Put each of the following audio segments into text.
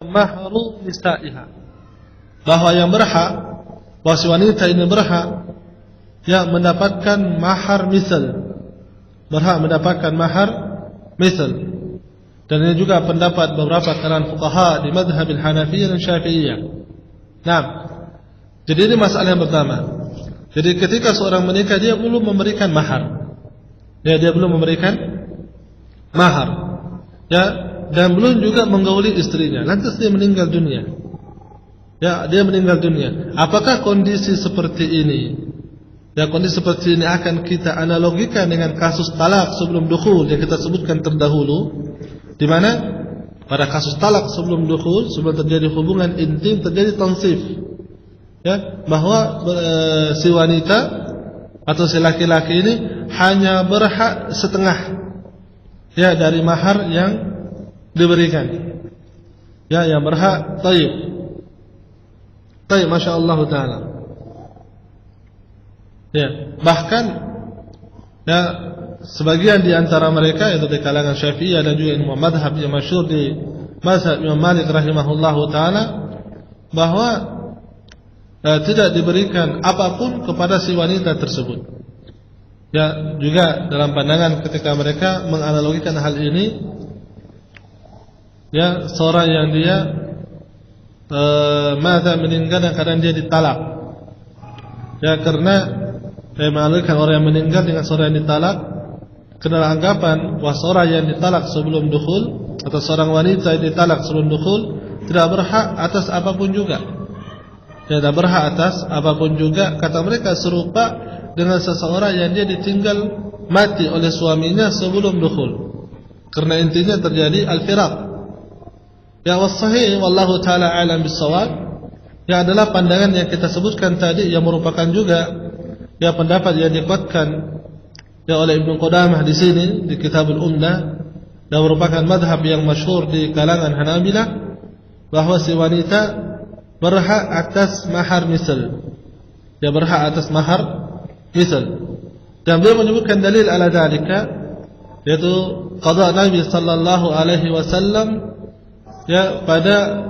mahru nisa'iha, bahwa yang berhak, bahwa si wanita ini berhak ya mendapatkan mahar misal, berhak mendapatkan mahar misal. Dan ini juga pendapat beberapa kalangan fuqaha di mazhab Hanafiyah dan Syafi'iyah. Nah, jadi ini masalah yang pertama. Jadi ketika seorang menikah dia belum memberikan mahar. Ya, dia belum memberikan mahar. Ya, dan belum juga menggauli istrinya. Lantas dia meninggal dunia. Ya, dia meninggal dunia. Apakah kondisi seperti ini? Ya, kondisi seperti ini akan kita analogikan dengan kasus talak sebelum dukhul yang kita sebutkan terdahulu, di mana pada kasus talak sebelum dukhul, sebelum terjadi hubungan intim, terjadi tansif. Ya, bahwa si wanita atau si laki-laki ini hanya berhak setengah ya dari mahar yang diberikan. Ya, yang berhak tayyib. Tayyib, masyaallah taala. Ya, bahkan ya sebagian di antara mereka yaitu di kalangan Syafi'iyah dan juga ilmu madhab yang masyhur di mazhab Imam Malik rahimahullahu taala, bahwa tidak diberikan apapun kepada si wanita tersebut. Ya, juga dalam pandangan ketika mereka menganalogikan hal ini, ya seorang yang dia meninggal dan kadang dia ditalak. Ya, karena menganalogikan orang yang meninggal dengan seorang yang ditalak, karena anggapan bahwa seorang yang ditalak sebelum dukhul atau seorang wanita yang ditalak sebelum dukhul tidak berhak atas apapun juga. Tidak berhak atas apapun juga, kata mereka, serupa dengan seseorang yang dia ditinggal mati oleh suaminya sebelum dukhul. Karena intinya terjadi al-firaq. Ya, was-sahih wallahu taala alam bis-shawab, ya adalah pandangan yang kita sebutkan tadi, yang merupakan juga ya pendapat yang dikuatkan ya oleh Ibnu Qudamah di sini di Kitabul Umdah, dan merupakan madhab yang masyhur di kalangan Hanabilah, bahwa si wanita berhak atas mahar misal. Dia berhak atas mahar misal. Dan beliau menyebutkan dalil ala dalika, yaitu qada Nabi sallallahu alaihi wasallam ya pada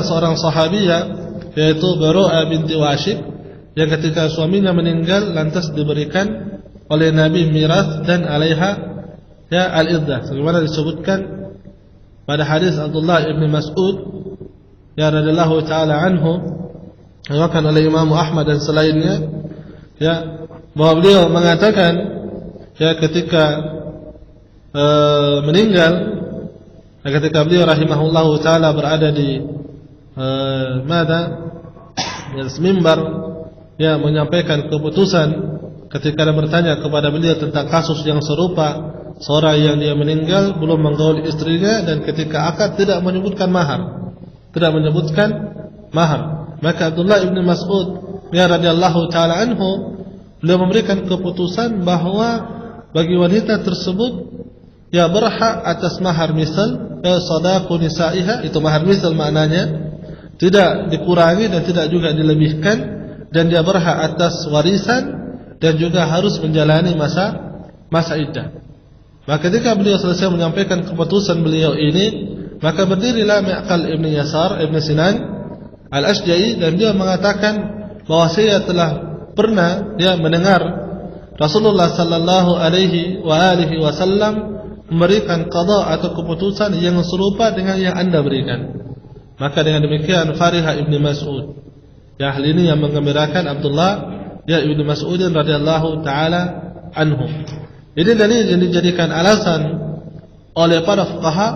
seorang sahabiyah, yaitu Baru'ah binti Washib, yang ketika suaminya meninggal lantas diberikan oleh Nabi miras dan alaiha ya al-iddah, sebagaimana disebutkan pada hadis Abdullah ibn Mas'ud ya radhiyallahu taala anhu, diriwayatkan oleh Imam Ahmad dan selainnya, ya bahwa beliau mengatakan ya ketika meninggal, ketika beliau rahimahullahu taala berada di di mimbar ya menyampaikan keputusan, ketika dia bertanya kepada beliau tentang kasus yang serupa, seorang yang dia meninggal belum menggauli istrinya, dan ketika akad tidak menyebutkan mahar, maka Abdullah ibn Mas'ud ya radhiyallahu taala anhu beliau memberikan keputusan bahwa bagi wanita tersebut ya berhak atas mahar misal, sadaqu nisa'iha, itu mahar misal maknanya tidak dikurangi dan tidak juga dilebihkan, dan dia berhak atas warisan dan juga harus menjalani masa iddah. Maka ketika beliau selesai menyampaikan keputusan beliau ini, maka berdirilah Mi'qal ibn Yasar ibn Sinan al-Ashja'i, dan dia mengatakan bahwa saya telah pernah dia mendengar Rasulullah sallallahu alaihi wasallam memberikan qada atau keputusan yang serupa dengan yang Anda berikan. Maka dengan demikian Farihah ibn Mas'ud, ya hal ini yang menggembirakan Abdullah ya ibn Mas'ud radhiyallahu taala anhu. Ini dalil yang dijadikan alasan oleh para fuqaha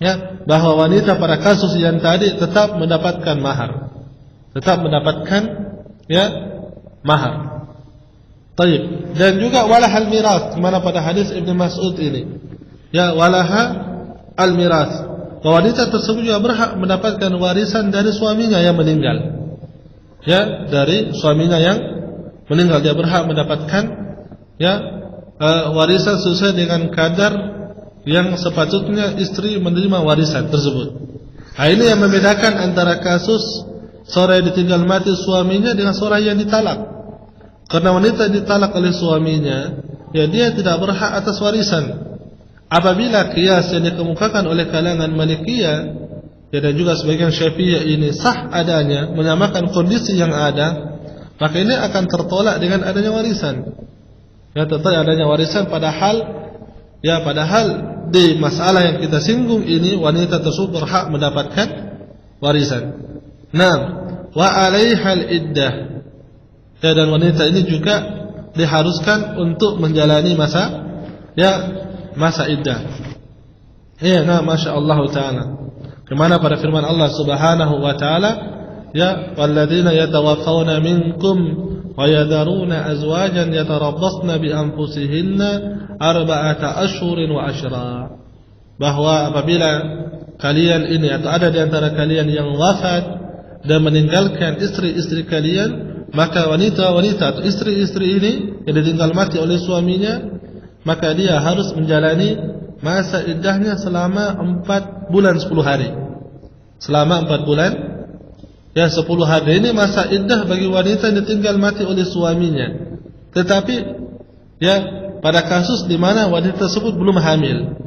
ya bahwa wanita pada kasus yang tadi tetap mendapatkan mahar, ya mahar. Baik. Dan juga walahal miras, mana pada hadis Ibnu Mas'ud ini ya walaha al miras, bahwa wanita tersebut juga berhak mendapatkan warisan dari suaminya yang meninggal, ya dari suaminya yang meninggal dia berhak mendapatkan ya warisan sesuai dengan kadar yang sepatutnya istri menerima warisan tersebut. Nah, ini yang membedakan antara kasus seorang yang ditinggal mati suaminya dengan seorang yang ditalak. Karena wanita ditalak oleh suaminya, ya dia tidak berhak atas warisan. apabila qiyas yang dikemukakan oleh kalangan Malikiyah dan juga sebagian Syafi'iyah ini sah adanya, menyamakan kondisi yang ada, maka ini akan tertolak dengan adanya warisan. Ya, tertolak adanya warisan padahal di masalah yang kita singgung ini wanita tersebut berhak mendapatkan warisan. Nah, wa 'alaihal iddah. Ya, dan wanita ini juga diharuskan untuk menjalani masa iddah. Ya, nah, masyaallah taala. Kemana pada firman Allah Subhanahu wa taala, ya walladzina yatawaffawna minkum wa yadharuna azwajan yatarabbasna bi anfusihinna arba'ata ashhurin wa ashra. Bahwa apabila kalian ini atau ada di antara kalian yang wafat dan meninggalkan istri-istri kalian, maka wanita-wanita atau istri-istri ini yang ditinggal mati oleh suaminya, maka dia harus menjalani masa iddahnya selama 4 bulan 10 hari. Selama 4 bulan, ya 10 hari ini masa iddah bagi wanita yang ditinggal mati oleh suaminya. Tetapi ya pada kasus di mana wanita tersebut belum hamil.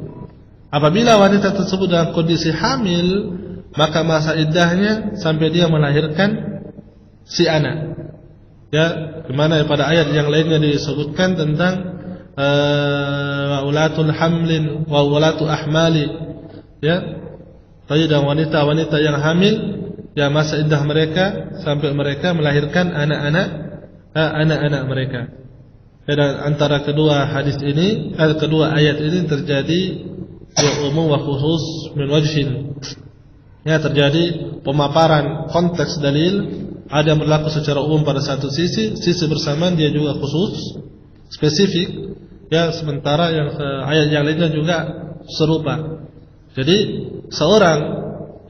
Apabila wanita tersebut dalam kondisi hamil, maka masa iddahnya sampai dia melahirkan si anak. Ya, kemana pada ayat yang lainnya disebutkan tentang ulatul hamlin wa ulatu ahmali. Ya. Tadi dan wanita-wanita yang hamil, ya masa iddah mereka sampai mereka melahirkan anak-anak mereka. Dan antara kedua hadis ini, kedua ayat ini terjadi umum wa khusus min wajhin. Ya, terjadi pemaparan konteks dalil, ada yang berlaku secara umum pada satu sisi bersamaan dia juga khusus, spesifik. Ya, sementara yang ayat yang lainnya juga serupa. Jadi seorang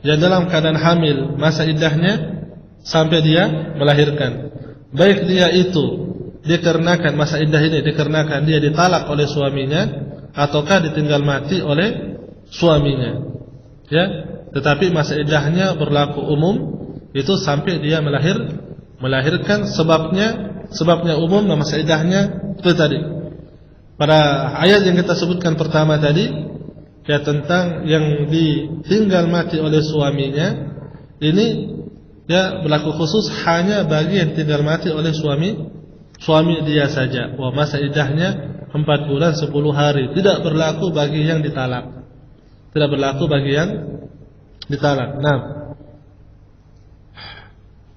yang dalam keadaan hamil masa iddahnya sampai dia melahirkan, baik dia itu dikarenakan masa iddah ini dikarenakan dia ditalak oleh suaminya ataukah ditinggal mati oleh suaminya, ya, tetapi masa iddahnya berlaku umum itu sampai dia melahirkan, sebabnya umum dan masa iddahnya itu tadi. Pada ayat yang kita sebutkan pertama tadi, ya tentang yang ditinggal mati oleh suaminya, ini ya berlaku khusus hanya bagi yang tinggal mati oleh suami dia saja. Wah, masa iddahnya 4 bulan 10 hari, tidak berlaku bagi yang ditalak. Tidak berlaku bagi yang ditalak. Nah,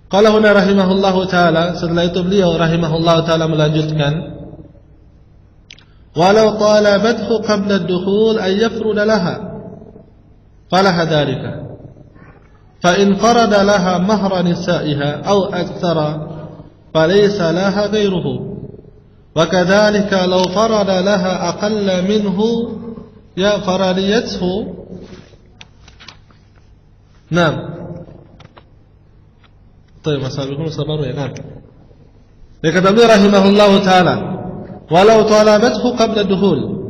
qala huna rahimahullahu taala, setelah itu beliau rahimahullahu taala melanjutkan, walau talabathu qabla ad-dukhul ay yafruda laha falaha dhalika fa in farada laha mahra nisaiha aw akthara falaysa laha ghayruhu wa kadhalika law farada laha aqalla minhu ya faradiyathu. Naam, طيب masalahku sabar ya. Naam, dia kata beliau rahimahullahu taala, walau talabathu qabla dukhul.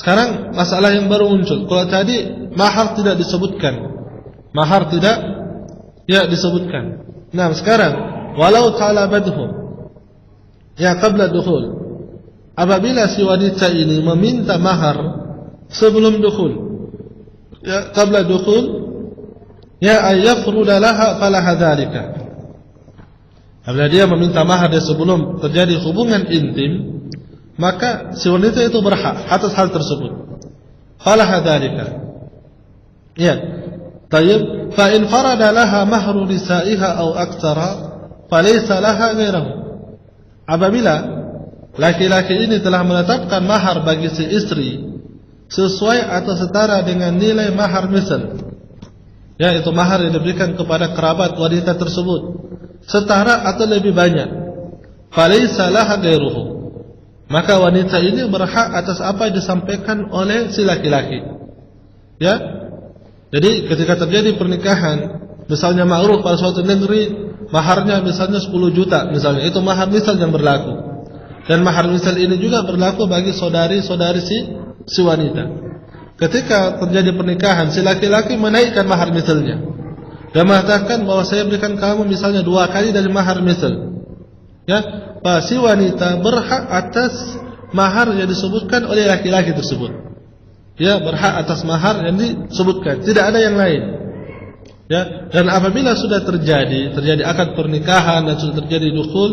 Sekarang masalah yang baru muncul. Kalau tadi mahar tidak disebutkan, disebutkan. Nah, sekarang walau talabathu ya qabla dukhul. Apabila si wanita ini meminta mahar sebelum dukhul, ya qabla dukhul, ya ayyafruda laha falaha dzalika. Apabila dia meminta mahar sebelum terjadi hubungan intim, maka si wanita itu berhak atas hal tersebut. Falaha dzalika. Ya. Tayyib, fa in farada laha mahru nisaiha aw aktsara, falaysa laha ghairuhu. Apabila laki-laki ini telah menetapkan mahar bagi si istri sesuai atau setara dengan nilai mahar misal, ya itu mahar yang diberikan kepada kerabat wanita tersebut, setara atau lebih banyak, falaysa laha ghairuhu, maka wanita ini berhak atas apa yang disampaikan oleh si laki-laki. Ya, jadi ketika terjadi pernikahan, misalnya ma'ruf pada suatu negeri, maharnya misalnya 10 juta, misalnya itu mahar misal yang berlaku. Dan mahar misal ini juga berlaku bagi saudari-saudari si wanita. Ketika terjadi pernikahan, si laki-laki menaikkan mahar misalnya dan mengatakan bahwa saya berikan kamu misalnya 2 kali dari mahar misal. Ya, si wanita berhak atas mahar yang disebutkan oleh laki-laki tersebut. ya berhak atas mahar yang disebutkan, tidak ada yang lain. Ya, dan apabila sudah terjadi akad pernikahan dan sudah terjadi dukhul,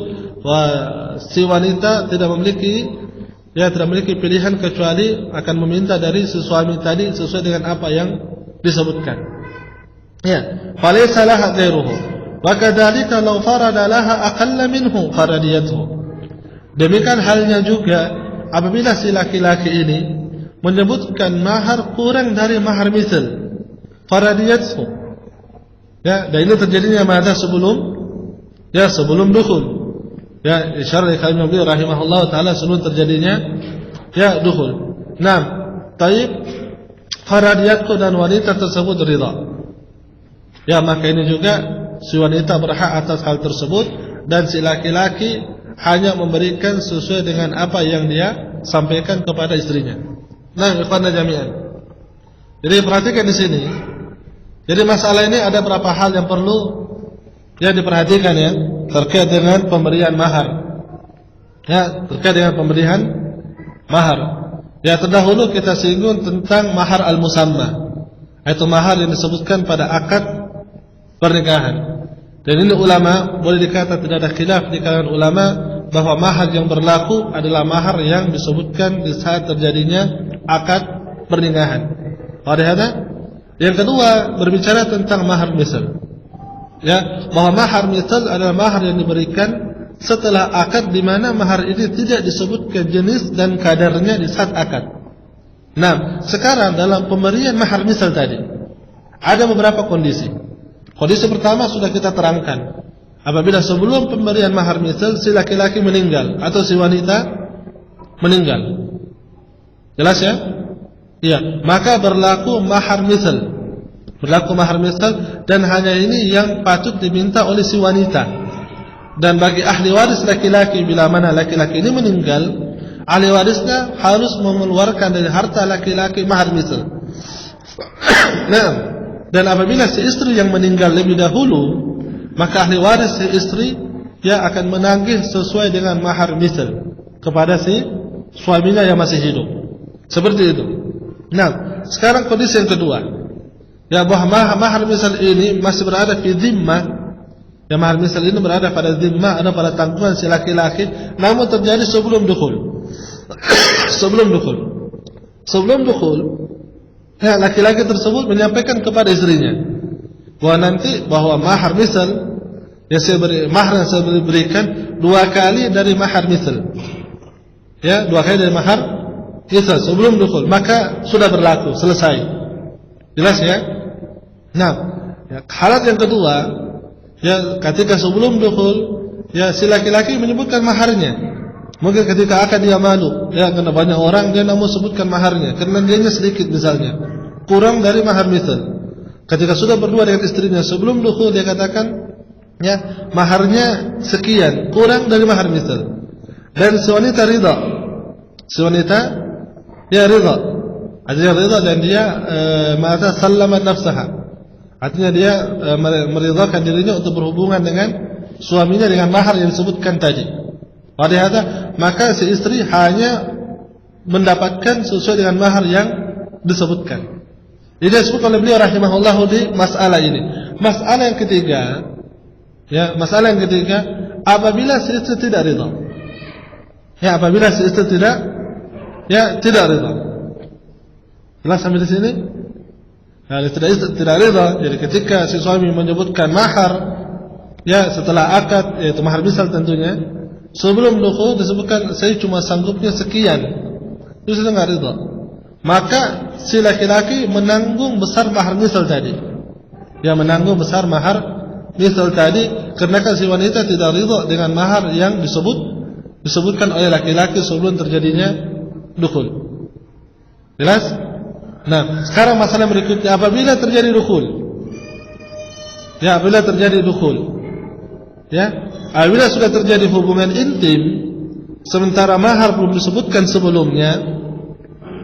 si wanita tidak memiliki pilihan kecuali akan meminta dari si suami tadi sesuai dengan apa yang disebutkan. Ya, falaysa laha ghairuhu. Wa kadzalika law farada laha aqalla minhu faradiyatuhu. Demikian halnya juga apabila si laki-laki ini menyebutkan mahar kurang dari mahar misal, faradiyatuhu. Ya, dan ini terjadinya masa sebelum dukhul. Ya, isyarat Khalil Nabi rahimahullah taala sebelum terjadinya ya dukhul. Naam, taib faradiyatku dan wanita tersebut ridha. Ya, maka ini juga si wanita berhak atas hal tersebut dan si laki-laki hanya memberikan sesuai dengan apa yang dia sampaikan kepada istrinya. Nah, ikhwanna jami'an. Jadi perhatikan di sini. Jadi masalah ini ada beberapa hal yang perlu ya diperhatikan ya terkait dengan pemberian mahar. Ya, terkait dengan pemberian mahar. Ya, terdahulu kita singgung tentang mahar al-musamma. Itu mahar yang disebutkan pada akad pernikahan. Dan ini ulama boleh dikata tidak ada khilaf di kalangan ulama bahwa mahar yang berlaku adalah mahar yang disebutkan di saat terjadinya akad pernikahan. Pada yang kedua berbicara tentang mahar misal. Ya, bahwa mahar misal adalah mahar yang diberikan setelah akad di mana mahar ini tidak disebutkan jenis dan kadarnya di saat akad. Nah, sekarang dalam pemberian mahar misal tadi ada beberapa kondisi. Kondisi pertama sudah kita terangkan. Apabila sebelum pemberian mahar misal si laki-laki meninggal atau si wanita meninggal. Jelas ya? Iya, maka berlaku mahar misal. Berlaku mahar misal dan hanya ini yang patut diminta oleh si wanita. Dan bagi ahli waris laki-laki bila mana laki-laki ini meninggal, ahli warisnya harus mengeluarkan dari harta laki-laki mahar misal. Nah, dan apabila si istri yang meninggal lebih dahulu, maka ahli waris si istri dia akan menagih sesuai dengan mahar misal kepada si suaminya yang masih hidup. Seperti itu. Nah, sekarang kondisi yang kedua, ya bahwa mahar misal ini masih berada di zimmah. Ya, mahar misal ini berada pada zimmah, ada pada tanggungan si laki-laki, namun terjadi sebelum dukhul. Sebelum dukhul, ya laki-laki tersebut menyampaikan kepada istrinya bahwa nanti bahwa mahar misal yang mahar yang saya berikan 2 kali dari mahar misal. Ya, 2 kali dari mahar misal sebelum dukhul, maka sudah berlaku, selesai. Jelas ya? Nah, ya, halat yang kedua, ya ketika sebelum dukhul, ya si laki-laki menyebutkan maharnya. Mungkin ketika akan dia malu, ya karena banyak orang dia tidak mau sebutkan maharnya, karena dianya sedikit misalnya, kurang dari mahar misal. Ketika sudah berdua dengan istrinya sebelum dukhul dia katakan, ya maharnya sekian, kurang dari mahar misal. Dan si wanita ridha. Si wanita dia ridha. Artinya ridha dan dia ma'ata sallamat nafsaha. Artinya dia meridhakan dirinya untuk berhubungan dengan suaminya dengan mahar yang disebutkan tadi. Padahal maka si istri hanya mendapatkan sesuai dengan mahar yang disebutkan. Ini disebut oleh beliau rahimahullah di masalah ini. Masalah yang ketiga, ya masalah yang ketiga, apabila si istri tidak ridha. Ya, apabila si istri tidak ridha. Jelas sampai di sini? Nah, tidak ridha. Jadi ketika si suami menyebutkan mahar, ya setelah akad, yaitu mahar misal tentunya, sebelum dukhul disebutkan saya cuma sanggupnya sekian, itu sudah tidak ridha. Maka si laki-laki menanggung besar mahar misal tadi. Ya, menanggung besar mahar misal tadi, karena si wanita tidak ridha dengan mahar yang disebutkan oleh laki-laki sebelum terjadinya dukhul. Jelas? Nah, sekarang masalah berikutnya, apabila terjadi dukhul. Ya, apabila terjadi dukhul. Ya, apabila sudah terjadi hubungan intim sementara mahar belum disebutkan sebelumnya,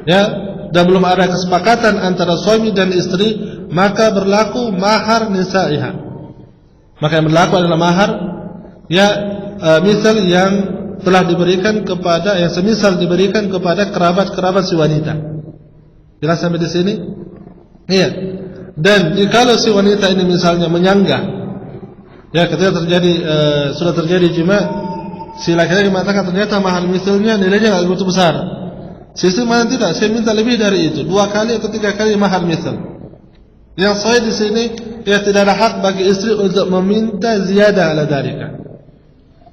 ya, dan belum ada kesepakatan antara suami dan istri, maka berlaku mahar nisaiha. Maka yang berlaku adalah mahar ya misal yang telah diberikan kepada, yang semisal diberikan kepada kerabat-kerabat si wanita. Jelas sampai di sini? Iya. Dan jikalau si wanita ini misalnya menyanggah, ya ketika sudah terjadi jima, si laki-laki mengatakan ternyata mahar misalnya nilainya nggak begitu besar. Si istri mana tidak, saya minta lebih dari itu, 2 kali atau 3 kali mahar misal. Yang saya di sini, ya tidak ada hak bagi istri untuk meminta ziyadah ala dalika.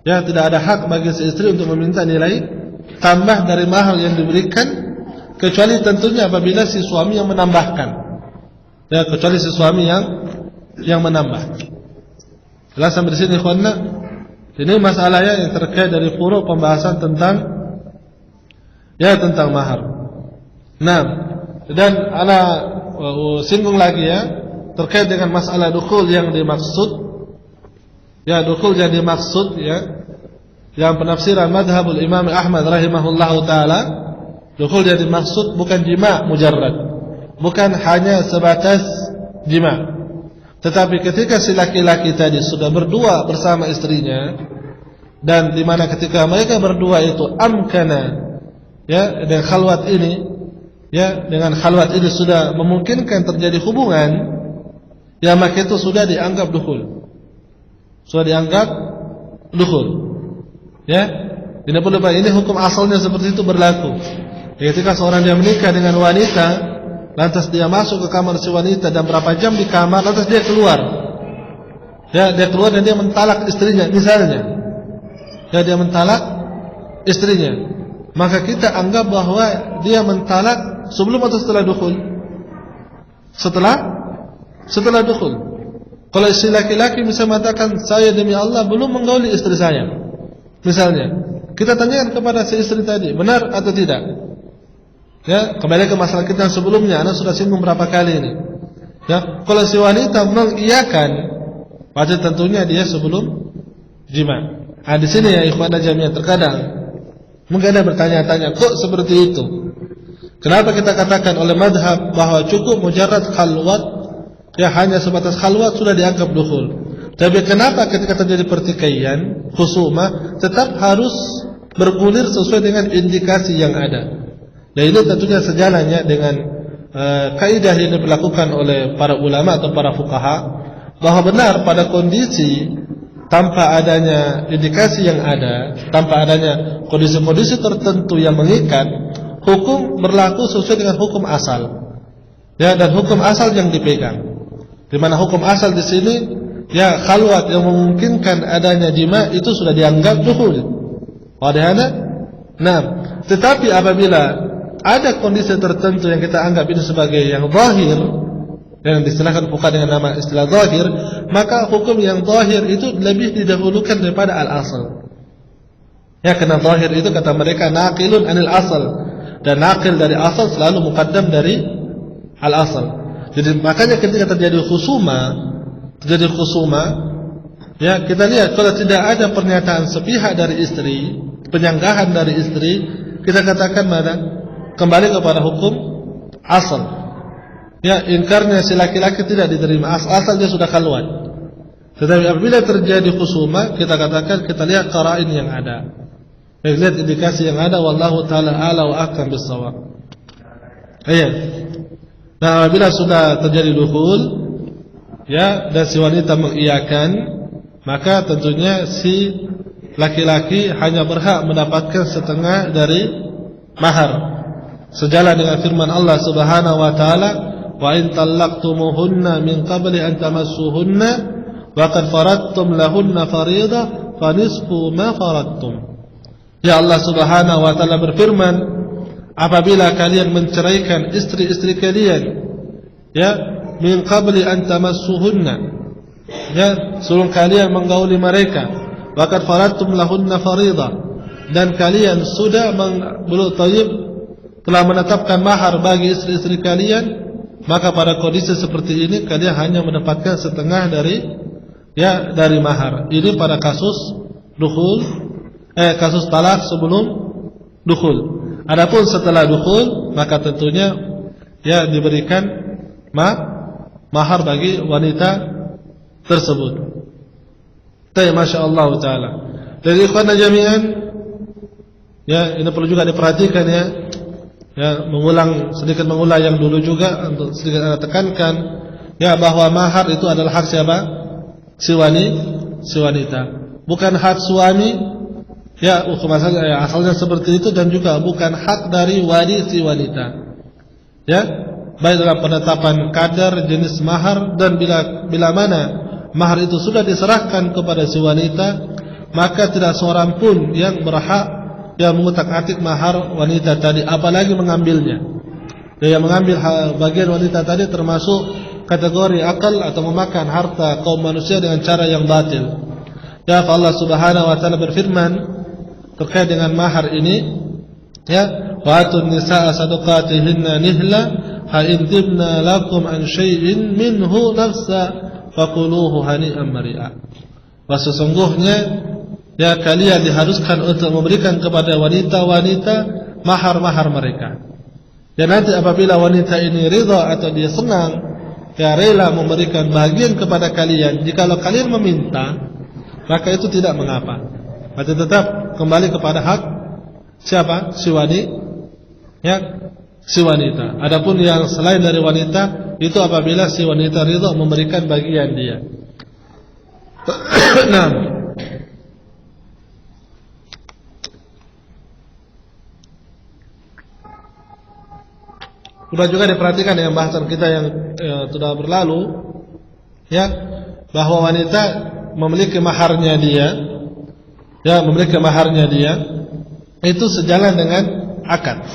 Ya tidak ada hak bagi si istri untuk meminta nilai tambah dari mahar yang diberikan, kecuali tentunya apabila si suami yang menambahkan. Ya kecuali si suami yang menambah. Jelas sampai di sini ikhwanna. Ini masalah yang terkait dari furu' pembahasan tentang mahar. Nah, dan ana singgung lagi ya terkait dengan masalah dukhul yang dimaksud. Ya dukhul yang dimaksud ya, yang penafsiran madhabul Imam Ahmad rahimahullahu taala, dukhul yang dimaksud bukan jima' mujarrad. Bukan hanya sebatas jima, tetapi ketika si laki-laki tadi sudah berdua bersama istrinya, dan di mana ketika mereka berdua itu amkana, ya dengan khalwat ini, ya dengan khalwat ini sudah memungkinkan terjadi hubungan, ya maka itu sudah dianggap dukhul, ya. Tidak perlu ini hukum asalnya seperti itu berlaku. Ketika seorang dia menikah dengan wanita, lantas dia masuk ke kamar si wanita dan berapa jam di kamar, lantas dia keluar. Ya, dia keluar dan dia mentalak istrinya misalnya. Ya, dia mentalak istrinya. Maka kita anggap bahwa dia mentalak sebelum atau setelah dukhul? Setelah dukhul. Kalau si laki-laki bisa mengatakan, saya demi Allah belum menggauli istri saya, misalnya, kita tanyakan kepada si istri tadi, benar atau tidak? Ya, kembali ke masalah kita yang sebelumnya, Anda sudah singgung berapa kali ini. Ya, kalau si wanita mengiyakan, pasti tentunya dia sebelum jima. Di sini ya ikhwan jami'ah, terkadang mungkin Anda bertanya-tanya, kok seperti itu? Kenapa kita katakan oleh madhab bahwa cukup mujarrad khalwat, ya hanya sebatas khalwat sudah dianggap dukhul. Tapi kenapa ketika terjadi pertikaian, khusumah, tetap harus bergulir sesuai dengan indikasi yang ada? Dan ini tentunya sejalannya dengan kaidah yang diberlakukan oleh para ulama atau para fuqaha, bahwa benar pada kondisi tanpa adanya indikasi yang ada, tanpa adanya kondisi-kondisi tertentu yang mengikat, hukum berlaku sesuai dengan hukum asal. Ya, dan hukum asal yang dipegang. Di mana hukum asal di sini, ya khalwat yang memungkinkan adanya jima itu sudah dianggap dukhul. Wadahana? Nah, tetapi apabila ada kondisi tertentu yang kita anggap ini sebagai yang zahir, yang distilahkan fuqaha dengan nama istilah zahir, maka hukum yang zahir itu lebih didahulukan daripada al-asal. Ya, karena zahir itu kata mereka naqilun anil asal, dan naqil dari asal selalu muqaddam dari al-asal. Jadi makanya ketika terjadi khusuma, ya kita lihat kalau tidak ada pernyataan sepihak dari istri, penyanggahan dari istri, kita katakan mana? Kembali kepada hukum asal. Ya, ingkarnya si laki-laki tidak diterima, asal dia sudah khalwat. Tetapi apabila terjadi khusuma, kita katakan, kita lihat qara'in yang ada, kita lihat indikasi yang ada. Wallahu ta'ala a'la wa ahkam bis-shawab. Iya. Nah, apabila sudah terjadi dukhul, ya, dan si wanita mengiyakan, maka tentunya si laki-laki hanya berhak mendapatkan setengah dari mahar. Sejalan dengan firman Allah Subhanahu wa taala, wa in talaqtumuhunna min qabli an tamassuhunna wa qad faradtum lahunna fariidah fa nisfu ma faradtum. Ya, Allah Subhanahu wa taala berfirman, apabila kalian menceraikan istri-istri kalian, ya, min qabli an tamassuhunna, ya, sebelum kalian menggauli mereka, wa qad faradtum lahunna fariidah, dan kalian sudah belum tayyib telah menetapkan mahar bagi istri-istri kalian, maka pada kondisi seperti ini kalian hanya mendapatkan setengah dari mahar. Ini pada kasus dukhul, kasus talak sebelum dukhul. Adapun setelah dukhul, maka tentunya ya diberikan mahar bagi wanita tersebut. Masya-Allah taala. Jadi ikhwan jami'an, ya ini perlu juga diperhatikan ya. ya, sedikit mengulang yang dulu juga untuk sedikit Anda tekankan, ya, bahwa mahar itu adalah hak siapa? Si wanita. Bukan hak suami, ya, asalnya seperti itu, dan juga bukan hak dari wali si wanita. Ya, baik dalam penetapan kadar jenis mahar, dan bila mana mahar itu sudah diserahkan kepada si wanita, maka tidak seorang pun yang berhak yang mengutak-atik mahar wanita tadi, apalagi mengambilnya. Dia yang mengambil bagian wanita tadi termasuk kategori akal atau memakan harta kaum manusia dengan cara yang batil. Ya, Allah Subhanahu wa taala berfirman terkait dengan mahar ini, ya, wa atun nisaa sadaqatihinna nihla fa in tibna lakum an syai'in minhu nafsa faquluhu hani'an mari'a. Sesungguhnya, ya, kalian diharuskan untuk memberikan kepada wanita-wanita mahar-mahar mereka. Dan nanti apabila wanita ini ridha atau dia senang, ya, rela memberikan bagian kepada kalian, jikalau kalian meminta, maka itu tidak mengapa. Berarti tetap kembali kepada hak siapa? Si wanita. Adapun yang selain dari wanita, itu apabila si wanita ridha memberikan bagian dia. Nah, sudah juga diperhatikan dengan bahasan kita yang sudah berlalu, ya, bahwa wanita memiliki maharnya dia, ya, itu sejalan dengan akad.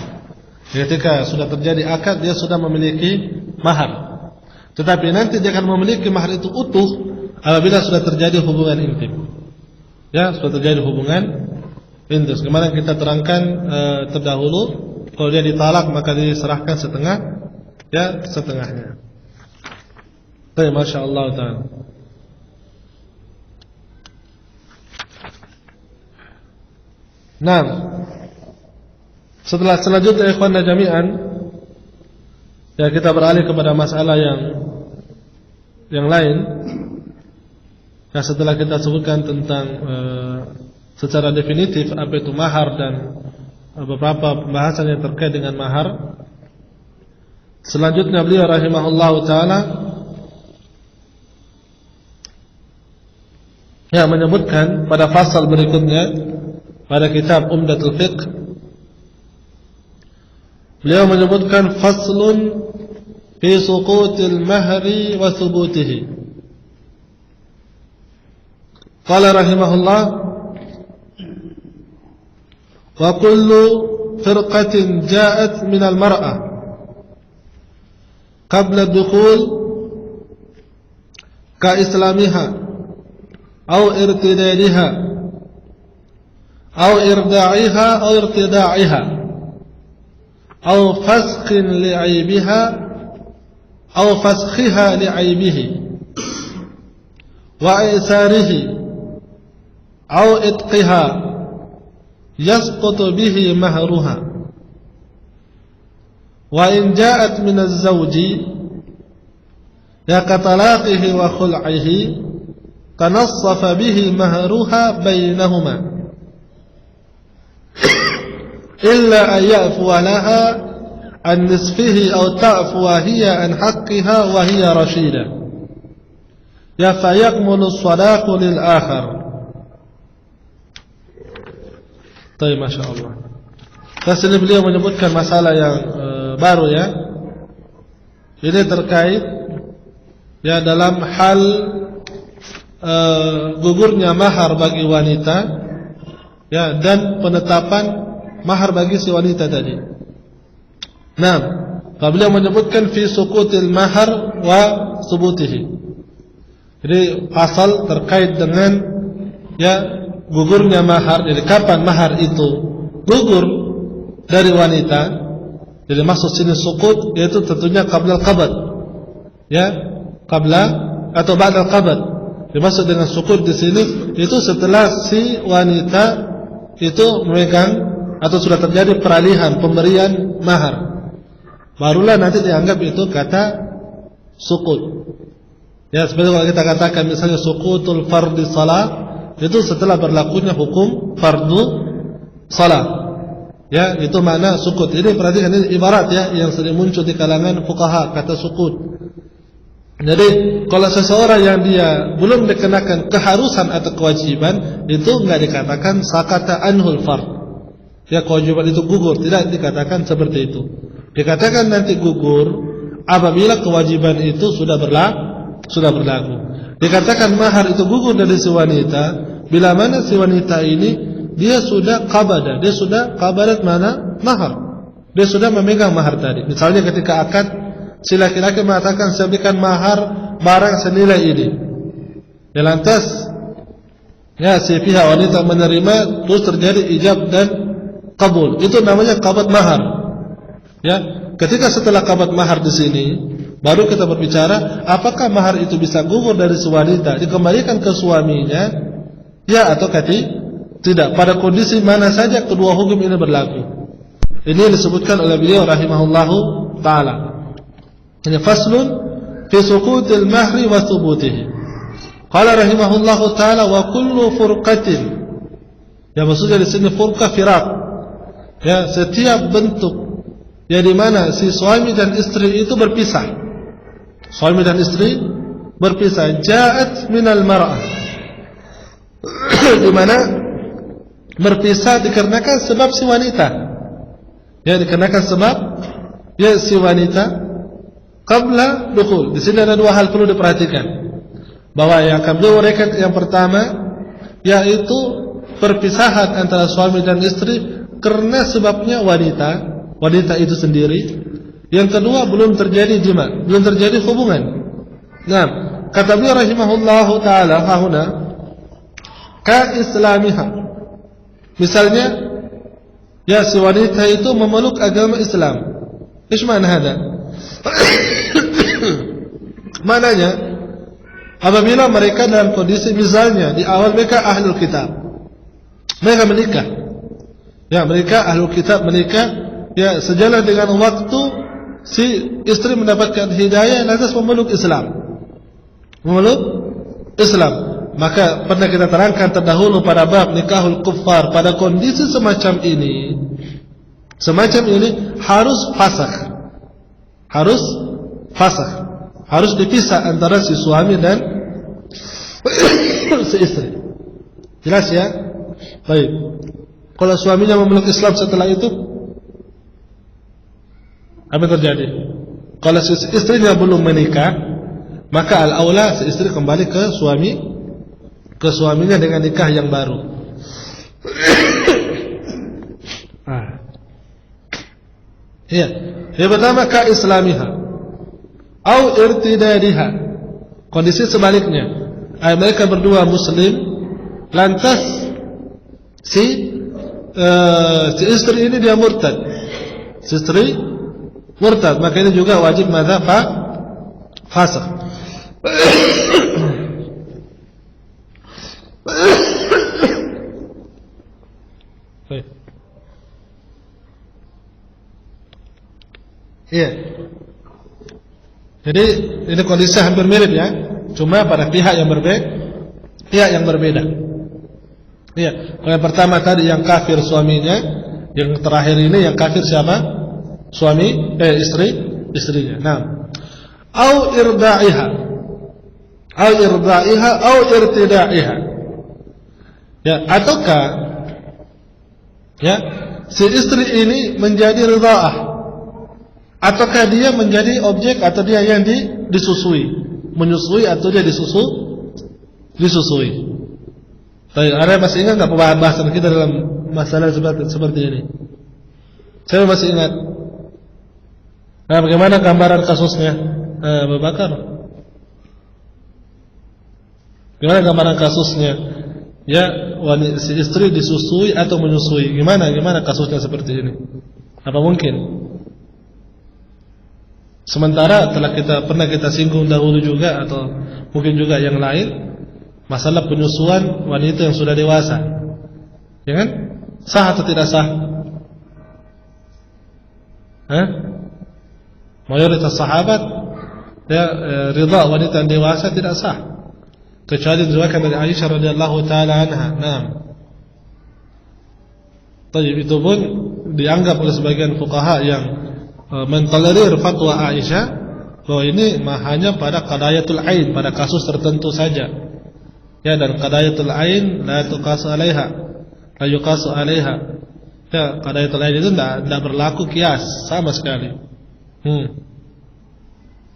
Ketika sudah terjadi akad, dia sudah memiliki mahar. Tetapi nanti dia akan memiliki mahar itu utuh apabila sudah terjadi hubungan intim. Ya, sudah terjadi hubungan intim. Kemarin kita terangkan terdahulu, kalau dia ditalak maka diserahkan setengah, ya, setengahnya. Baik, Masya Allah ta'ala. Nah, selanjutnya ikhwan jami'an, ya, kita beralih kepada masalah yang lain. Nah, setelah kita sebutkan tentang secara definitif apa itu mahar dan beberapa pembahasan yang terkait dengan mahar, selanjutnya beliau rahimahullahu taala, ya, menyebutkan pada pasal berikutnya pada kitab Umdatul Fiqh, beliau menyebutkan faslun fi suqutil mahri wa thubutihi. Qala rahimahullah, wa kullu firqatin ja'at min al-mar'ah qabla ad-dukhul ka islamiha aw irtidadiha aw irda'iha aw irtida'iha aw fasqin li'aybiha aw fasqiha li'aybihi wa isarihi aw itqiha yasqutu bihi mahruha wa in ja'at min az-zawji yakatalaqihi wa khul'ihi tanassafa bihi mahruha bainahuma illa an ya'fuwa laha an nisfihi aw ta'fuwa hiya an haqqiha wa hiya rashida, ya fayakmulu as-sadaqu lil akhar. Baik, Masya Allah. Terus ini beliau menyebutkan masalah yang baru, ya. Ini terkait, ya, dalam hal gugurnya mahar bagi wanita, ya, dan penetapan mahar bagi si wanita tadi. Nah, beliau menyebutkan fi suqutil mahar wa subutihi. Jadi pasal terkait dengan, ya, gugurnya mahar. Jadi kapan mahar itu gugur dari wanita? Jadi maksud sini suqut yaitu tentunya qabla al-qabd, ya, qabla atau ba'da al-qabd. Dimaksud dengan suqut di sini itu setelah si wanita itu memegang atau sudah terjadi peralihan pemberian mahar, barulah nanti dianggap itu kata suqut. Ya, seperti kalau kita katakan misalnya suqutul fardhi shalah, itu setelah berlakunya hukum fardu salat. Ya, itu makna sukut. Ini perhatikan, ini ibarat ya yang sering muncul di kalangan fuqaha, kata sukut. Jadi kalau seseorang yang dia belum dikenakan keharusan atau kewajiban, itu enggak dikatakan sakata anhul fard. Ya, kewajiban itu gugur, tidak dikatakan seperti itu. Dikatakan nanti gugur apabila kewajiban itu sudah berlaku. Dikatakan mahar itu gugur dari si wanita bila mana si wanita ini dia sudah qabada, dia sudah qabadat mana? Mahar. Dia sudah memegang mahar tadi. Misalnya ketika akad, si laki-laki mengatakan saya berikan mahar barang senilai ini. Ya, lantas ya si pihak wanita menerima, terus terjadi ijab dan qabul. Itu namanya qabad mahar. Ya, ketika setelah qabad mahar di sini, baru kita berbicara apakah mahar itu bisa gugur dari si wanita dikembalikan ke suaminya, ya atau tidak, pada kondisi mana saja kedua hukum ini berlaku. Ini disebutkan oleh beliau rahimahullahu ta'ala. Ini faslun fi suqutil mahri wa thubutihi. Qala rahimahullahu ta'ala wa kullu furqatin. Ya, maksudnya di sini furqah firaq. Ya, setiap bentuk ya di mana si suami dan istri itu berpisah. Suami dan istri berpisah, ja'at minal mar'ah. Di mana berpisah dikarenakan sebab si wanita. Ya, dikarenakan sebab ya si wanita qabla dukhul. Di sini ada dua hal perlu diperhatikan. Bahwa yang akan beliau uraikan yang pertama yaitu perpisahan antara suami dan istri karena sebabnya wanita itu sendiri. Yang kedua belum terjadi jima, belum terjadi hubungan. Nah, kata beliau rahimahullahu taala hahuna ka islamiha. Misalnya, ya si wanita itu memeluk agama Islam. Ish mana hada? Maknanya, apabila mereka dalam kondisi misalnya di awal mereka ahlul kitab, mereka menikah. Ya, mereka ahlul kitab menikah. Ya, sejalan dengan waktu si istri mendapatkan hidayah lantas memeluk Islam. Memeluk Islam. Maka pernah kita terangkan terdahulu pada bab nikahul kuffar, pada kondisi semacam ini harus fasakh. Harus dipisah antara si suami dan si istri. Jelas ya? Baik. Kalau suaminya memeluk Islam setelah itu, apa terjadi? Kalau si istrinya belum menikah, maka al-aula si istri kembali ke suaminya dengan nikah yang baru. Iya. Yang pertama ka islamiha au irtidadiha. Kondisi sebaliknya. Mereka berdua muslim, lantas si istri ini dia murtad. Si istri murtad, maka ini juga wajib madzhab fasakh. Iya. Jadi ini kondisi hampir mirip ya, cuma pada pihak yang berbeda. Iya. Yang pertama tadi yang kafir suaminya, yang terakhir ini yang kafir siapa? Istrinya. Nah, au irda'iha au irtida'iha. Ya, ataukah ya si istri ini menjadi ridha'ah, ataukah dia menjadi objek atau dia yang menyusui atau dia disusui. Ada masih ingat nggak pembahasan kita dalam masalah seperti ini? Saya masih ingat. Nah, bagaimana gambaran kasusnya, Abu Bakar? Gimana gambaran kasusnya? Ya, si istri disusui atau menyusui. Gimana kasusnya seperti ini? Apa mungkin? Sementara pernah kita singgung dahulu juga, atau mungkin juga yang lain, masalah penyusuan wanita yang sudah dewasa. Ya kan? Sah atau tidak sah? Mayoritas sahabat ya ridha wanita yang dewasa tidak sah. Kecuali diriwayatkan dari Aisyah radhiyallahu taala anha. Naam. Itu pun dianggap oleh sebagian fuqaha yang mentolerir fatwa Aisyah bahwa ini hanya pada qadayatul ain, pada kasus tertentu saja. Ya, dan qadayatul ain la tuqasu 'alaiha, la yuqasu 'alaiha. Ya, qadayatul ain itu tidak berlaku kias sama sekali.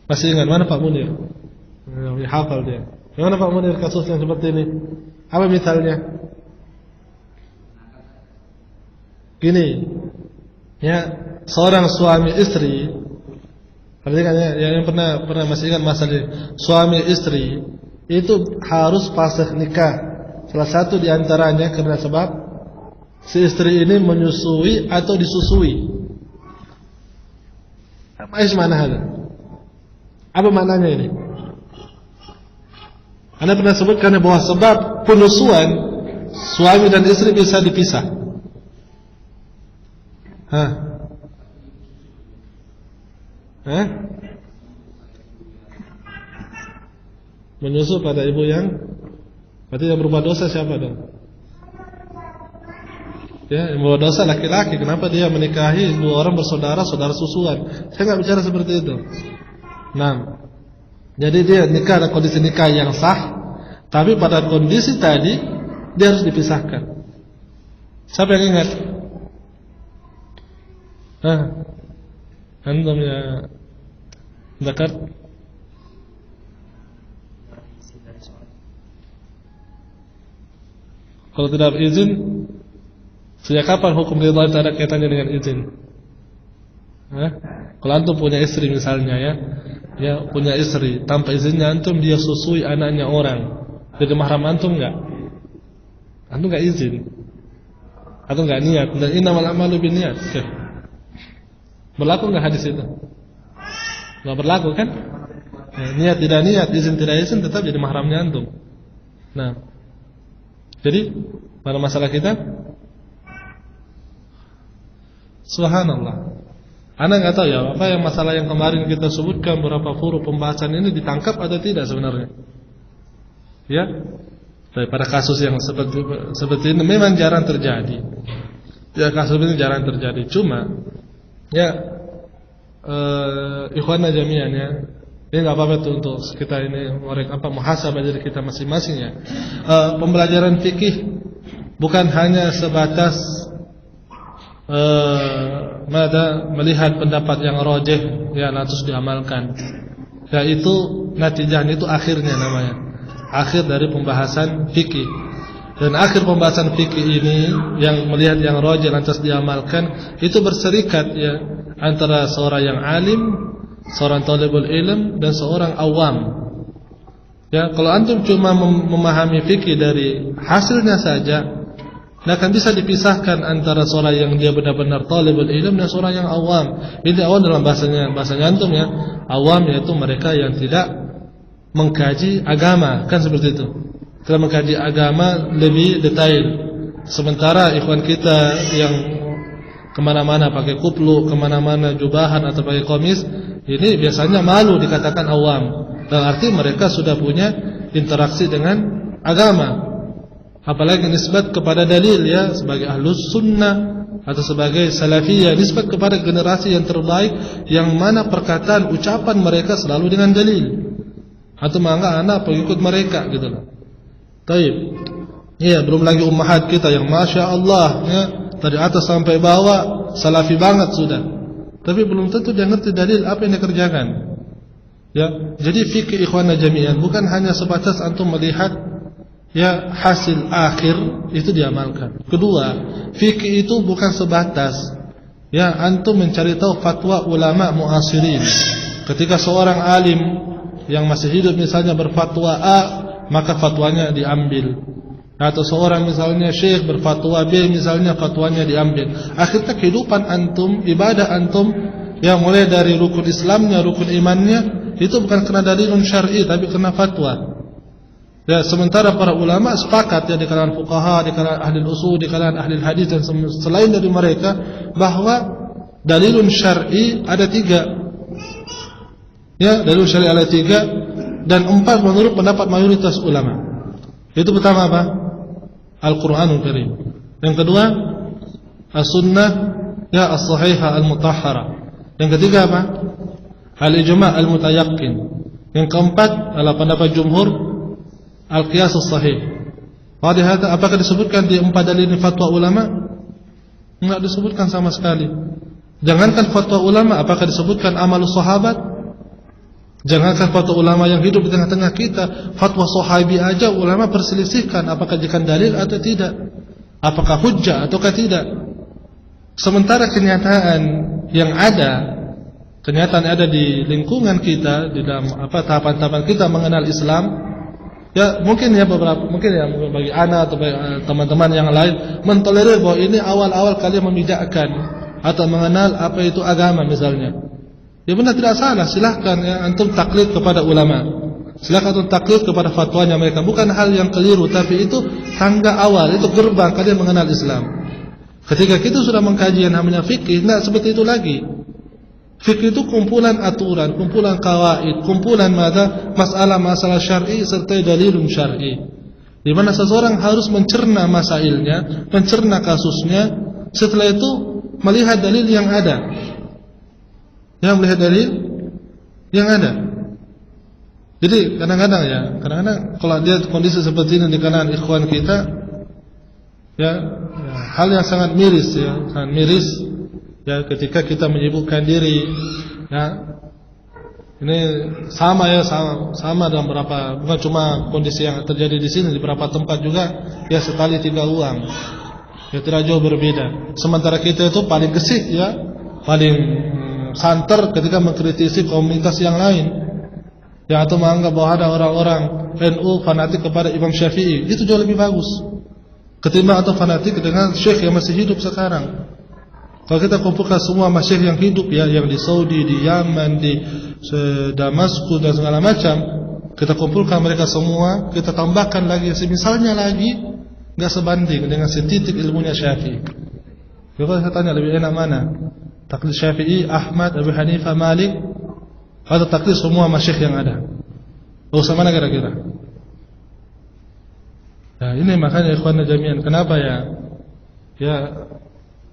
Masih ingat mana Pak Munir? Hafal dia. Gimana Pak Munir kasus yang seperti ini? Apa misalnya? Gini, ya, seorang suami istri, perhatikan ya, yang pernah masih ingat masalah ini. Suami istri itu harus fasakh nikah. Salah satu diantaranya karena sebab si istri ini menyusui atau disusui. Apa maknanya ini? Anda pernah sebutkan bahwa sebab penyusuan suami dan istri bisa dipisah. Menyusu pada ibu yang berarti yang berbuat dosa siapa dong? Ya, yang berbuat dosa laki-laki. Kenapa dia menikahi dua orang bersaudara, saudara susuan? Saya nggak bicara seperti itu. Nah, jadi dia nikah dalam kondisi nikah yang sah, tapi pada kondisi tadi dia harus dipisahkan. Siapa yang ingat? Antum ya Zakar? Kalau tidak berizin, sejak kapan hukum ridha itu ada kaitannya dengan izin? Kalau antum punya istri misalnya ya punya istri, tanpa izinnya antum dia susui anaknya orang, jadi mahram antum enggak? Antum enggak izin, atau enggak niat? Dan innamal a'malu binniyat. Berlaku enggak hadis itu? Enggak berlaku kan? Niat tidak niat, izin tidak izin tetap jadi mahramnya antum. Nah, jadi pada masalah kita, subhanallah, Anda nggak tahu ya apa yang masalah yang kemarin kita sebutkan beberapa furu pembahasan ini ditangkap atau tidak sebenarnya? Ya, pada kasus yang seperti ini memang jarang terjadi. Ya, kasus ini jarang terjadi. Cuma ya, ikhwana jami'an ya, ini nggak apa-apa tuh untuk kita ini muhasabah dari kita masing-masing ya. Pembelajaran fikih bukan hanya sebatas melihat pendapat yang rajih ya terus diamalkan. Ya itu natijahnya itu akhirnya namanya. Akhir dari pembahasan fikih. Dan akhir pembahasan fikih ini yang melihat yang rajih lantas diamalkan itu berserikat ya antara seorang yang alim, seorang talibul ilm dan seorang awam. Ya, kalau antum cuma memahami fikih dari hasilnya saja, tidak akan bisa dipisahkan antara seorang yang dia benar-benar talibul ilm dan seorang yang awam. Ini awam dalam bahasanya antum ya. Awam yaitu mereka yang tidak mengkaji agama, kan seperti itu. Tidak mengkaji agama lebih detail. Sementara ikhwan kita yang kemana-mana pakai kuplu, kemana-mana jubahan atau pakai komis, ini biasanya malu dikatakan awam. Dan arti mereka sudah punya interaksi dengan agama. Apalagi nisbat kepada dalil ya, sebagai ahlus sunnah atau sebagai salafiyah, nisbat kepada generasi yang terbaik, yang mana perkataan ucapan mereka selalu dengan dalil. Atau menganggap anak pengikut mereka gitu loh. Taib. Iya, belum lagi ummahat kita yang masya Allah ya, dari atas sampai bawah salafi banget sudah. Tapi belum tentu dia ngerti dalil apa yang dikerjakan. Ya, jadi fikih ikhwana jami'an bukan hanya sebatas antum melihat ya hasil akhir itu diamalkan. Kedua, fikih itu bukan sebatas ya antum mencari tahu fatwa ulama muasirin. Ketika seorang alim yang masih hidup misalnya berfatwa A, maka fatwanya diambil. Atau seorang misalnya syekh berfatwa B, misalnya fatwanya diambil. Akhirnya kehidupan antum, ibadah antum yang mulai dari rukun Islamnya, rukun imannya, itu bukan karena dalilun syar'i tapi karena fatwa. Ya, sementara para ulama sepakat ya di kalangan fuqaha, di kalangan ahli usul, di kalangan ahli hadis dan selain dari mereka bahwa dalilun syar'i ada 3. Ya, dalil syar'i ada 3 dan 4 menurut pendapat mayoritas ulama. Itu pertama apa? Al-Qur'anul Karim. Yang kedua as-sunnah ya as-sahihah al-mutahharah. Yang ketiga apa? Al-ijma' al-mutayaqqin. Yang keempat adalah pendapat jumhur al-qiyas as-sahih. Apakah disebutkan di 4 dalil fatwa ulama? Enggak disebutkan sama sekali. Jangankan fatwa ulama, apakah disebutkan amal sahabat? Jangankan fatwa ulama yang hidup di tengah-tengah kita, fatwa sahabi aja ulama perselisihkan apakah jadikan dalil atau tidak, apakah hujjah ataukah tidak. Sementara kenyataan yang ada di lingkungan kita, di dalam tahapan-tahapan kita mengenal Islam, ya mungkin bagi anak atau bagi teman-teman yang lain mentolerir bahwa ini awal-awal kalian memidakkan atau mengenal apa itu agama misalnya. Ya benar, tidak salah, silahkan ya, antum taklid kepada ulama, silahkan antum taklid kepada fatwanya mereka, bukan hal yang keliru, tapi itu tangga awal, itu gerbang kalian mengenal Islam. Ketika kita sudah mengkaji yang namanya fikih, tidak seperti itu lagi. Fikih itu kumpulan aturan, kumpulan qawaid, kumpulan masalah-masalah syar'i serta dalilun syar'i. Di mana seseorang harus mencerna masailnya, mencerna kasusnya, setelah itu melihat dalil yang ada. Ya, melihat dalil yang ada. Jadi kadang-kadang kalau dia kondisi seperti ini di kalangan ikhwan kita, ya hal yang sangat miris ya, ketika kita menyibukkan diri, ya ini sama dalam beberapa, bukan cuma kondisi yang terjadi di sini, di beberapa tempat juga ya sekali 3 uang, ya tidak jauh berbeda. Sementara kita itu paling gesit ya, paling santer ketika mengkritisi komunitas yang lain, ya, atau menganggap bahwa ada orang-orang NU fanatik kepada Imam Syafi'i, itu jauh lebih bagus ketimbang atau fanatik dengan syekh yang masih hidup sekarang. Kalau kita kumpulkan semua masyayikh yang hidup ya, yang di Saudi, di Yaman, di Damaskus dan segala macam, kita kumpulkan mereka semua, kita tambahkan lagi semisalnya lagi, enggak sebanding dengan setitik ilmunya Syafi'i. Kalau saya tanya lebih enak mana? Taklid Syafi'i, Ahmad, Abu Hanifah, Malik, atau taklid semua masyayikh yang ada? Usah mana kira-kira? Nah, ini makanya ikhwan jami'an, kenapa ya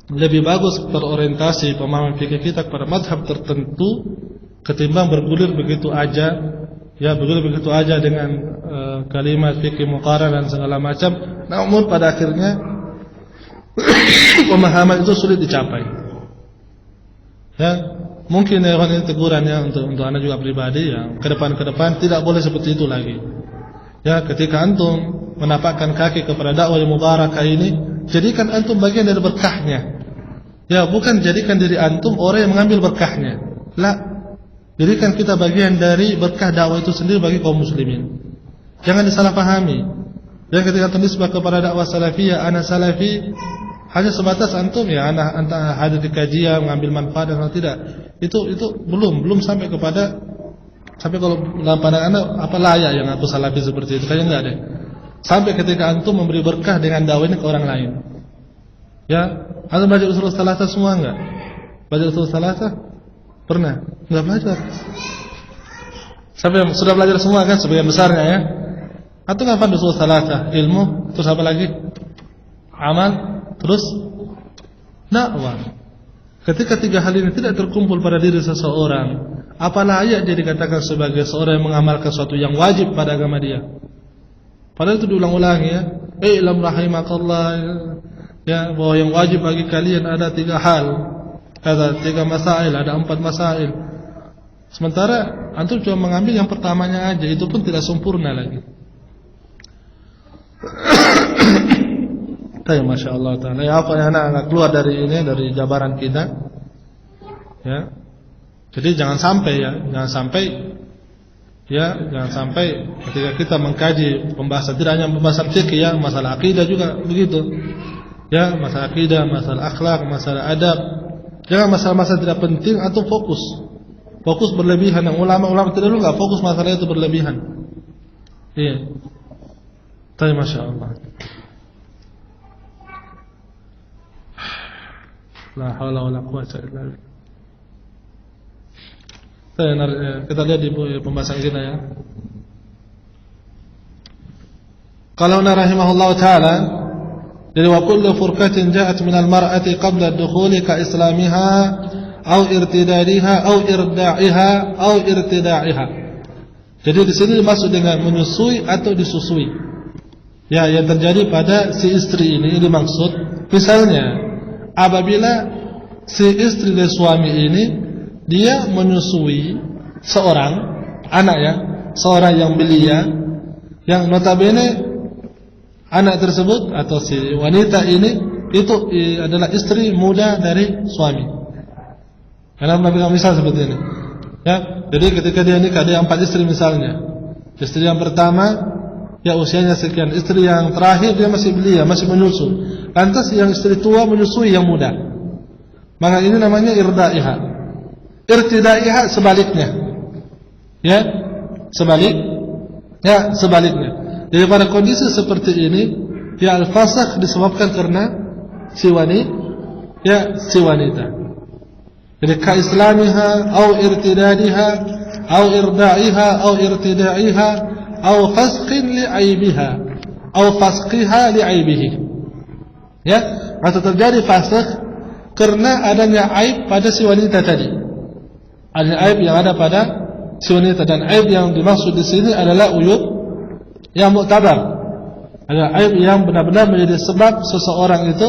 lebih bagus berorientasi pemahaman fikih kita kepada madhab tertentu ketimbang bergulir begitu aja dengan kalimat fikih muqarrar dan segala macam, namun pada akhirnya pemahaman itu sulit dicapai. Ya, mungkin ya ini tegurannya untuk anak juga pribadi ya, ke depan tidak boleh seperti itu lagi. Ya, ketika antum menapakkan kaki kepada dakwah yang mubarakah ini, jadikan antum bagian dari berkahnya. Ya, bukan jadikan diri antum orang yang mengambil berkahnya. La, jadikan kita bagian dari berkah dakwah itu sendiri bagi kaum muslimin. Jangan disalahpahami. Dan ketika ternisbah kepada dakwah salafiyah, ana salafi, hanya sebatas antum ya anak hadir di kajian mengambil manfaat dan tidak. Itu belum sampai kalau dalam pandangan anda apa layak yang aku salafi seperti itu, kayaknya enggak deh. Sampai ketika antum memberi berkah dengan dakwah ini ke orang lain. Ya, antum belajar usul salatah semua enggak? Belajar usul salatah? Pernah? Enggak belajar. Sampai sudah belajar semua kan sebagian besarnya ya. Antum ngapaan usul salatah? Ilmu, terus apa lagi? Amal, terus dakwah. Ketika 3 hal ini tidak terkumpul pada diri seseorang, apa layak dia dikatakan sebagai seorang yang mengamalkan sesuatu yang wajib pada agama dia? Padahal itu diulang-ulangi ya. Ilam rahimakallah ya, bahwa yang wajib bagi kalian ada 3 hal. Ada 3 masail, ada 4 masail. Sementara antum cuma mengambil yang pertamanya aja, itu pun tidak sempurna lagi. Ya, Masya Allah ta'ala. Ya, apa yang anak keluar dari ini, dari jabaran kita ya. Jadi jangan sampai ketika kita mengkaji pembahasan, tidak hanya pembahasan fikih ya, masalah akidah juga begitu ya, masalah akidah, masalah akhlak, masalah adab, jangan masalah-masalah tidak penting atau fokus berlebihan. Yang ulama-ulama tidak dulu nggak fokus masalah itu berlebihan. Iya. Tapi Masya Allah, la haula wala quwwata illa billah. Kita lihat di pembahasan kita ya. Kalau rahimahullah taala Jadi wa kullu furqatin ja'at minal mar'ati qabla ad-dukhuli ka islamiha aw irtidadiha aw irda'iha aw irtida'iha. Jadi di sini dimaksud dengan menyusui atau disusui. Ya, yang terjadi pada si istri ini dimaksud, misalnya apabila si istri dari suami ini dia menyusui seorang anak, ya, seorang yang belia, yang notabene anak tersebut atau si wanita ini itu adalah istri muda dari suami. Karena mengambil misal seperti ini, ya. Jadi ketika dia nikah, dia 4 istri misalnya. Istri yang pertama, ya usianya sekian. Istri yang terakhir dia masih belia, masih menyusu. Lantas yang istri tua menyusui yang muda. Maka ini namanya irda'iha. Irtidaiha sebaliknya. Ya, sebaliknya. Jadi pada kondisi seperti ini, ya al-fasakh disebabkan karena si wanita. Jadi ka islamiha au irtidadiha au irda'iha au irtida'iha au fasqin li aibiha au fasqiha li aibihi. Ya, atau terjadi fasakh karena adanya aib pada si wanita tadi. Ada aib yang ada pada si wanita, dan aib yang dimaksud di sini adalah uyub yang mu'tabar. Ada aib yang benar-benar menjadi sebab seseorang itu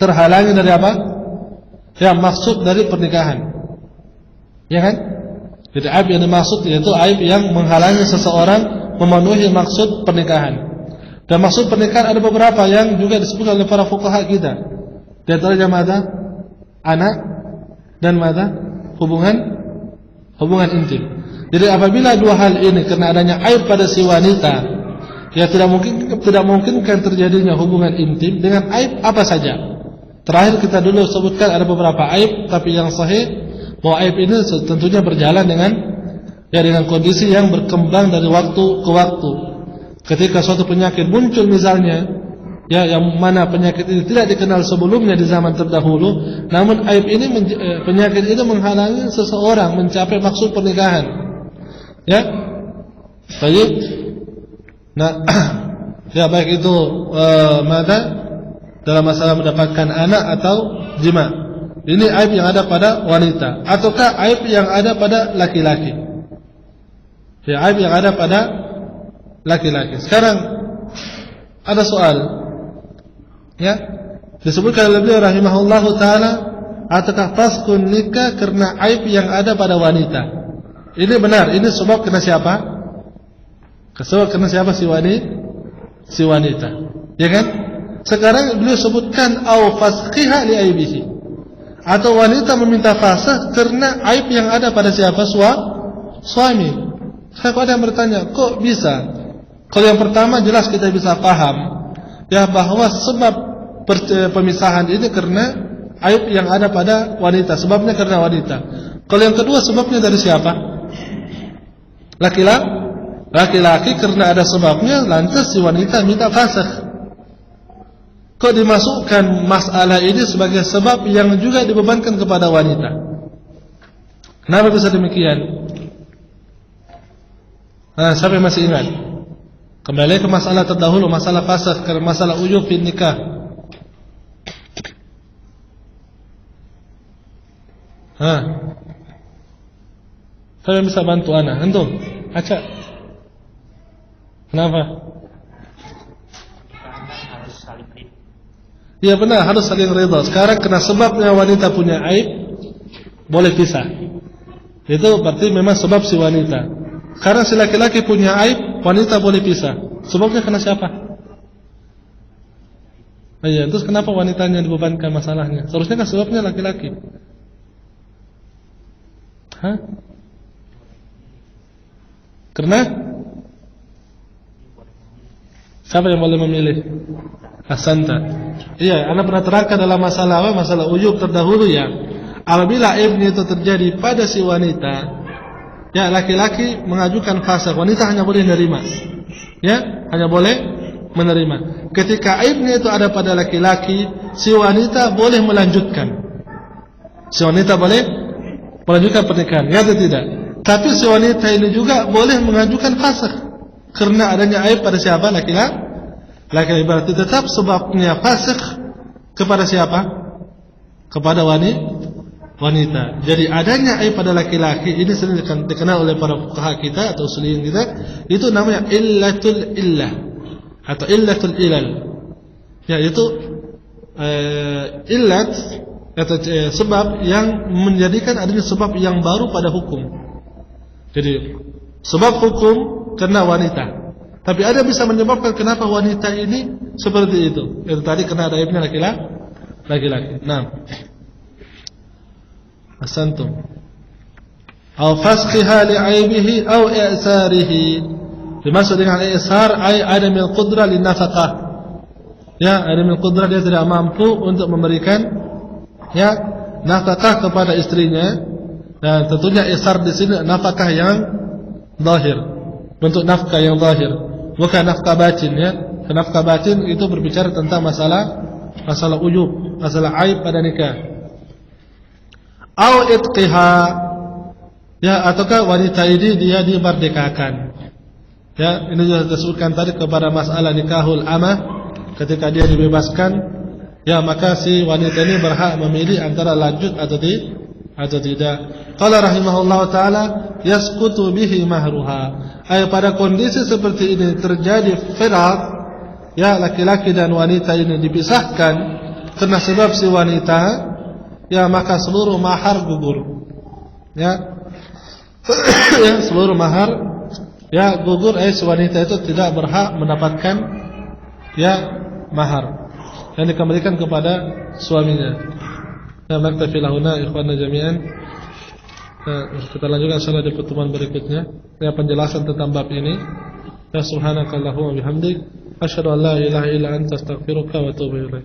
terhalangi dari apa? Yang maksud dari pernikahan. Ya kan? Jadi aib yang dimaksud yaitu aib yang menghalangi seseorang memenuhi maksud pernikahan. Dan maksud pernikahan ada beberapa yang juga disebutkan oleh para fuqaha kita. Di antaranya mada? Anak dan mada? Hubungan intim. Jadi apabila dua hal ini karena adanya aib pada si wanita, ya tidak mungkin kan terjadinya hubungan intim dengan aib apa saja. Terakhir kita dulu sebutkan ada beberapa aib, tapi yang sahih bahwa aib ini tentunya berjalan dengan kondisi yang berkembang dari waktu ke waktu. Ketika suatu penyakit muncul misalnya, ya, yang mana penyakit ini tidak dikenal sebelumnya di zaman terdahulu, namun aib ini penyakit itu menghalangi seseorang mencapai maksud pernikahan. Ya, baik. Nah, ya baik itu mada dalam masalah mendapatkan anak atau jima. Ini aib yang ada pada wanita, ataukah aib yang ada pada laki-laki? Ya, aib yang ada pada laki-laki. Sekarang ada soal. Ya, disebutkan oleh beliau rahimahullahu taala, ataukah fasqun nikah karena aib yang ada pada wanita? Ini benar, ini sebab kena siapa? Sebab kena siapa? Si wanita. Ya kan? Sekarang beliau sebutkan au fasqiha li aibihi. Atau wanita meminta fasakh karena aib yang ada pada siapa? Suami. Saya ada yang bertanya, kok bisa? Kalau yang pertama jelas kita bisa paham, ya, bahwa sebab pemisahan ini karena aib yang ada pada wanita, sebabnya karena wanita. Kalau yang kedua sebabnya dari siapa? Laki-laki karena ada sebabnya, lantas si wanita minta fasakh. Kok dimasukkan masalah ini sebagai sebab yang juga dibebankan kepada wanita? Kenapa bisa demikian? Nah, siapa yang masih ingat? Kembali ke masalah terdahulu, masalah fasakh, masalah uyub fi nikah. Siapa yang bisa bantu ana? Antum? Acak. Kenapa? Ya benar, harus saling ridha. Sekarang kena sebabnya wanita punya aib, boleh pisah. Itu berarti memang sebab si wanita. Sekarang si laki-laki punya aib, wanita boleh pisah. Sebabnya kena siapa? Iya, terus kenapa wanitanya dibebankan masalahnya? Seharusnya kan sebabnya laki-laki. Karena siapa yang boleh memilih? Hasanta. Iya, anda pernah terangkan dalam masalah apa? Masalah uyub terdahulu, ya. Apabila aibnya itu terjadi pada si wanita, ya, laki-laki mengajukan fasakh, wanita hanya boleh menerima. Ya, hanya boleh menerima. Ketika aibnya itu ada pada laki-laki, si wanita boleh melanjutkan. Si wanita boleh melanjutkan pernikahan, ya atau tidak? Tapi si wanita ini juga boleh mengajukan fasakh karena adanya aib pada siapa? Laki-laki berarti tetap sebabnya fasik kepada siapa? Kepada wanita. Jadi adanya aib pada laki-laki ini sering dikenal oleh para fuqaha kita atau usuliyin kita, itu namanya illatul illah atau illatul ilal. Ya, itu illat atau sebab yang menjadikan adanya sebab yang baru pada hukum. Jadi sebab hukum karena wanita, tapi ada bisa menyebabkan kenapa wanita ini seperti itu. Itu tadi karena ada aibnya laki-laki. Nah, asantum. Aw fasqiha li'aibihi aw i'sarihi. Dimaksud dengan i'sar ay adamil qudrah linafaqah. Ya, adamil qudrah, dia tidak mampu untuk memberikan ya nafkah kepada istrinya. Dan tentunya i'sar di sini nafkah yang zahir, bentuk nafkah yang zahir, bukan nafkah batin ya. Nafkah batin itu berbicara tentang masalah ujub, masalah aib pada nikah. Au itqiha, ya, ataukah wanita ini dia dimerdekakan. Ya, ini juga disebutkan tadi kepada masalah nikahul amah, ketika dia dibebaskan, ya maka si wanita ini berhak memilih antara lanjut atau tidak. Qala rahimahullah taala yasqutu bihi mahruha. Pada kondisi seperti ini terjadi firaq, ya, laki-laki dan wanita ini dipisahkan karena sebab si wanita, ya, maka seluruh mahar gugur. Ya. Ya, seluruh mahar ya gugur, si wanita itu tidak berhak mendapatkan ya mahar yang dikembalikan kepada suaminya. Ya, naktafi lahuna ikhwana jami'an. Kita lanjutkan insyaallah di pertemuan berikutnya ya, penjelasan tentang bab ini. Ya, subhanakallahumma bihamdik asyhadu an la ilaha illa anta astaghfiruka wa atubu ilaik.